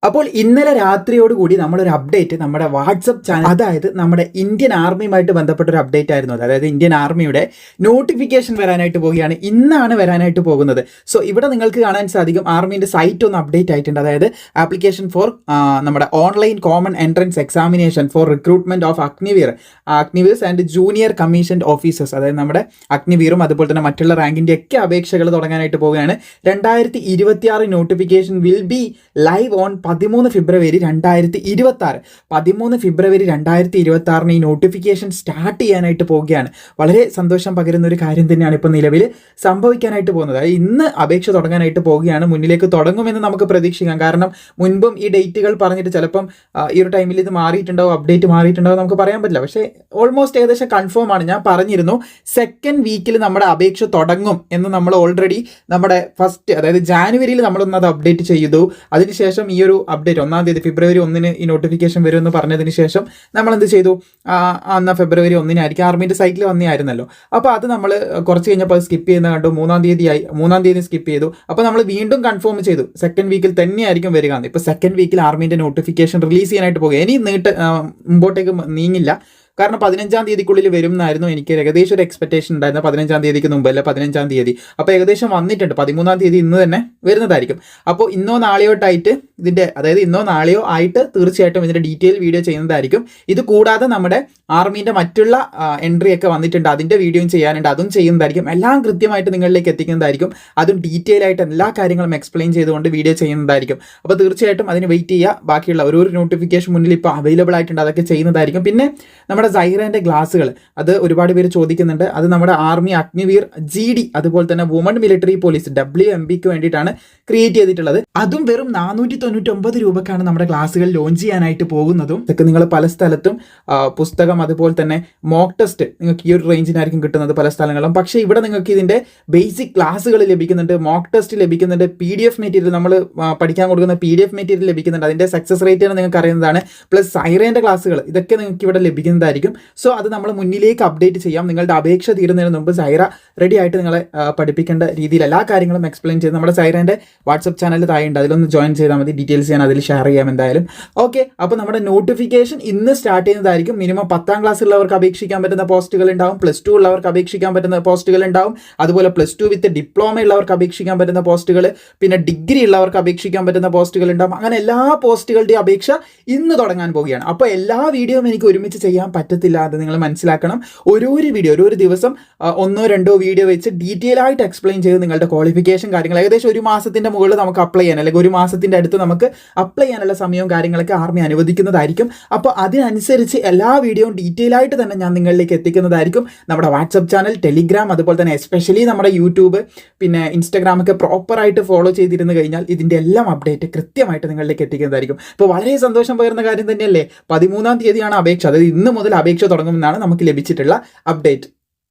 അപ്പോൾ ഇന്നലെ രാത്രിയോടുകൂടി നമ്മളൊരു അപ്ഡേറ്റ് നമ്മുടെ വാട്സപ്പ് ചാനൽ, അതായത് നമ്മുടെ ഇന്ത്യൻ ആർമിയുമായിട്ട് ബന്ധപ്പെട്ട ഒരു അപ്ഡേറ്റ് ആയിരുന്നു. അതായത് ഇന്ത്യൻ ആർമിയുടെ നോട്ടിഫിക്കേഷൻ വരാനായിട്ട് പോവുകയാണ്. ഇന്നാണ് വരാനായിട്ട് പോകുന്നത്. സോ ഇവിടെ നിങ്ങൾക്ക് കാണാൻ സാധിക്കും ആർമിന്റെ സൈറ്റ് ഒന്ന് അപ്ഡേറ്റ് ആയിട്ടുണ്ട്. അതായത് ആപ്ലിക്കേഷൻ ഫോർ നമ്മുടെ online common entrance examination for recruitment of Agniveers and junior commissioned officers, അതായത് നമ്മുടെ അഗ്നിവീറും അതുപോലെ തന്നെ മറ്റുള്ള റാങ്കിന്റെ ഒക്കെ അപേക്ഷകൾ തുടങ്ങാനായിട്ട് പോവുകയാണ്. 2026 notification will be live on 13 ഫെബ്രുവരി 2026. 13 ഫെബ്രുവരി 2026 ഈ നോട്ടിഫിക്കേഷൻ സ്റ്റാർട്ട് ചെയ്യാനായിട്ട് പോവുകയാണ്. വളരെ സന്തോഷം പകരുന്ന ഒരു കാര്യം തന്നെയാണ് ഇപ്പോൾ നിലവിൽ സംഭവിക്കാനായിട്ട് പോകുന്നത്. അതായത് ഇന്ന് അപേക്ഷ തുടങ്ങാനായിട്ട് പോവുകയാണ്. മുന്നിലേക്ക് തുടങ്ങുമെന്ന് നമുക്ക് പ്രതീക്ഷിക്കാം. കാരണം മുൻപും ഈ ഡേറ്റുകൾ പറഞ്ഞിട്ട് ചിലപ്പം ഈ ഒരു ടൈമിൽ ഇത് മാറിയിട്ടുണ്ടാവും, അപ്ഡേറ്റ് മാറിയിട്ടുണ്ടാവും, നമുക്ക് പറയാൻ പറ്റില്ല. പക്ഷേ ഓൾമോസ്റ്റ് ഏകദേശം കൺഫേം ആണ്. ഞാൻ പറഞ്ഞിരുന്നു സെക്കൻഡ് വീക്കിൽ നമ്മുടെ അപേക്ഷ തുടങ്ങും എന്ന്. നമ്മൾ ഓൾറെഡി നമ്മുടെ ഫസ്റ്റ്, അതായത് ജാനുവരിയിൽ നമ്മളൊന്ന് അത് അപ്ഡേറ്റ് ചെയ്തു. അതിനുശേഷം ഈ ഒരു അപ്ഡേറ്റ് 1-ാം തീയതി ഫെബ്രുവരി 1-ന് ഈ നോട്ടിഫിക്കേഷൻ വരുമെന്ന് പറഞ്ഞതിന് ശേഷം നമ്മൾ എന്ത് ചെയ്തു, എന്നാൽ ഫെബ്രുവരി 1-നായിരിക്കും ആർമിൻ്റെ സൈറ്റിൽ വന്നതായിരുന്നല്ലോ. അപ്പോൾ അത് നമ്മൾ കുറച്ച് കഴിഞ്ഞപ്പോൾ അത് സ്കിപ്പ് ചെയ്യുന്ന കണ്ടു. 3-ാം തീയതി സ്കിപ്പ് ചെയ്തു. അപ്പോൾ നമ്മൾ വീണ്ടും കൺഫേം ചെയ്തു സെക്കൻഡ് വീക്കിൽ തന്നെയായിരിക്കും വരിക. ഇപ്പോൾ സെക്കൻഡ് വീക്കിൽ ആർമിൻ്റെ നോട്ടിഫിക്കേഷൻ റിലീസ് ചെയ്യാനായിട്ട് പോകുക. ഇനി മുമ്പോട്ടേക്ക് നീങ്ങില്ല. കാരണം 15-ാം തീയതിക്കുള്ളിൽ വരും എന്നായിരുന്നു എനിക്ക് ഏകദേശം ഒരു എക്സ്പെക്ടേഷൻ ഉണ്ടായിരുന്നു. 15-ാം തീയതിക്ക് മുമ്പ് അല്ല, 15-ാം തീയതി. അപ്പോൾ ഏകദേശം വന്നിട്ടുണ്ട്. 13-ാം തീയതി ഇന്ന് തന്നെ വരുന്നതായിരിക്കും. അപ്പോൾ ഇന്നോ നാളെയോട്ടായിട്ട് അതായത് ഇന്നോ നാളെയോ ആയിട്ട് തീർച്ചയായിട്ടും ഇതിൻ്റെ ഡീറ്റെയിൽ വീഡിയോ ചെയ്യുന്നതായിരിക്കും. ഇത് കൂടാതെ നമ്മുടെ ആർമീൻ്റെ മറ്റുള്ള എൻട്രി ഒക്കെ വന്നിട്ടുണ്ട്, അതിൻ്റെ വീഡിയോയും ചെയ്യാനുണ്ട്, അതും ചെയ്യുന്നതായിരിക്കും. എല്ലാം കൃത്യമായിട്ട് നിങ്ങളിലേക്ക് എത്തിക്കുന്നതായിരിക്കും. അതും ഡീറ്റെയിൽ ആയിട്ട് എല്ലാ കാര്യങ്ങളും എക്സ്പ്ലെയിൻ ചെയ്തുകൊണ്ട് വീഡിയോ ചെയ്യുന്നതായിരിക്കും. അപ്പോൾ തീർച്ചയായിട്ടും അതിന് വെയിറ്റ് ചെയ്യുക. ബാക്കിയുള്ള ഒരു നോട്ടിഫിക്കേഷൻ മുന്നിൽ ഇപ്പോൾ അവൈലബിൾ ആയിട്ടുണ്ട്, അതൊക്കെ ചെയ്യുന്നതായിരിക്കും. പിന്നെ നമ്മുടെ സൈറേൻ്റെ ക്ലാസ്സുകൾ, അത് ഒരുപാട് പേര് ചോദിക്കുന്നുണ്ട്. അത് നമ്മുടെ ആർമി അഗ്നിവീർ GD അതുപോലെ തന്നെ വുമൺ മിലിറ്ററി പോലീസ് WMPക്ക് വേണ്ടിയിട്ടാണ് ക്രിയേറ്റ് ചെയ്തിട്ടുള്ളത്. അതും വെറും 499 രൂപക്കാണ് നമ്മുടെ ക്ലാസ്സുകൾ ലോഞ്ച് ചെയ്യാനായിട്ട് പോകുന്നതും. ഇതൊക്കെ നിങ്ങൾ പല സ്ഥലത്തും പുസ്തകം അതുപോലെ തന്നെ മോക്ക് ടെസ്റ്റ് നിങ്ങൾക്ക് ഈ ഒരു റേഞ്ചിനായിരിക്കും കിട്ടുന്നത് പല സ്ഥലങ്ങളും. പക്ഷേ ഇവിടെ നിങ്ങൾക്ക് ഇതിൻ്റെ ബേസിക് ക്ലാസ്സുകൾ ലഭിക്കുന്നുണ്ട്, മോക്ക് ടെസ്റ്റ് ലഭിക്കുന്നുണ്ട്, PDF മെറ്റീരിയൽ നമ്മൾ പഠിക്കാൻ കൊടുക്കുന്ന PDF മെറ്റീരിയൽ ലഭിക്കുന്നുണ്ട്. അതിൻ്റെ സക്സസ് റേറ്റ് നിങ്ങൾക്ക് അറിയുന്നതാണ്. പ്ലസ് സൈറേൻ്റെ ക്ലാസ്സുകൾ, ഇതൊക്കെ നിങ്ങൾക്ക് ഇവിടെ ലഭിക്കുന്നതായിരിക്കും. സോ അത് നമ്മൾ മുന്നിലേക്ക് അപ്ഡേറ്റ് ചെയ്യാം. നിങ്ങളുടെ അപേക്ഷ തീരുന്നതിന് മുമ്പ് സൈറ റെഡി ആയിട്ട് നിങ്ങളെ പഠിപ്പിക്കേണ്ട രീതിയിൽ എല്ലാ കാര്യങ്ങളും എക്സ്പ്ലെയിൻ ചെയ്ത് നമ്മുടെ സൈറേൻ്റെ വാട്സപ്പ് ചാനൽ താഴെയുണ്ട്, അതിലൊന്ന് ജോയിൻ ചെയ്താൽ മതി. ഡീറ്റെയിൽസ് ഞാൻ അതിൽ ഷെയർ ചെയ്യാം എന്തായാലും. ഓക്കെ, അപ്പോൾ നമ്മുടെ നോട്ടിഫിക്കേഷൻ ഇന്ന് സ്റ്റാർട്ട് ചെയ്യുന്നതായിരിക്കും. മിനിമം 10-ാം ക്ലാസ്സിലുള്ളവർക്ക് അപേക്ഷിക്കാൻ പറ്റുന്ന പോസ്റ്റുകൾ ഉണ്ടാവും, +2 ഉള്ളവർക്ക് അപേക്ഷിക്കാൻ പറ്റുന്ന പോസ്റ്റുകൾ ഉണ്ടാവും, അതുപോലെ +2 വിത്ത് ഡിപ്ലോമ ഉള്ളവർക്ക് അപേക്ഷിക്കാൻ പറ്റുന്ന പോസ്റ്റുകൾ, പിന്നെ ഡിഗ്രി ഉള്ളവർക്ക് അപേക്ഷിക്കാൻ പറ്റുന്ന പോസ്റ്റുകൾ ഉണ്ടാവും. അങ്ങനെ എല്ലാ പോസ്റ്റുകളുടെയും അപേക്ഷ ഇന്ന് തുടങ്ങാൻ പോവുകയാണ്. അപ്പോൾ എല്ലാ വീഡിയോയും എനിക്ക് ഒരുമിച്ച് ചെയ്യാൻ പറ്റത്തില്ല, അത് നിങ്ങൾ മനസ്സിലാക്കണം. ഒരു ദിവസം 1-2 വീഡിയോ വെച്ച് ഡീറ്റെയിൽ ആയിട്ട് എക്സ്പ്ലെയിൻ ചെയ്ത് നിങ്ങളുടെ ക്വാളിഫിക്കേഷൻ കാര്യങ്ങൾ ഏകദേശം 1 മാസത്തിൻ്റെ മുകളിൽ നമുക്ക് അപ്ലൈ ചെയ്യാൻ, അല്ലെങ്കിൽ 1 മാസത്തിൻ്റെ അടുത്ത് നമുക്ക് അപ്ലൈ ചെയ്യാനുള്ള സമയവും കാര്യങ്ങളൊക്കെ ആർമി അനുവദിക്കുന്നതായിരിക്കും. അപ്പോൾ അതിനനുസരിച്ച് എല്ലാ വീഡിയോയും ഡീറ്റെയിൽ ആയിട്ട് തന്നെ ഞാൻ നിങ്ങളിലേക്ക് എത്തിക്കുന്നതായിരിക്കും. നമ്മുടെ വാട്സപ്പ് ചാനൽ, ടെലിഗ്രാം, അതുപോലെ തന്നെ എസ്പെഷ്യലി നമ്മുടെ യൂട്യൂബ്, പിന്നെ ഇൻസ്റ്റാഗ്രാം ഒക്കെ പ്രോപ്പറായിട്ട് ഫോളോ ചെയ്തിരുന്നു കഴിഞ്ഞാൽ ഇതിൻ്റെ എല്ലാം അപ്ഡേറ്റ് കൃത്യമായിട്ട് നിങ്ങളിലേക്ക് എത്തിക്കുന്നതായിരിക്കും. ഇപ്പോൾ വളരെ സന്തോഷം പകരുന്ന കാര്യം തന്നെയല്ലേ, 13-ാം തീയതിയാണ് അപേക്ഷ. അതായത് ഇന്ന് മുതൽ അപേക്ഷ തുടങ്ങുമെന്നാണ് നമുക്ക് ലഭിച്ചിട്ടുള്ള അപ്ഡേറ്റ്.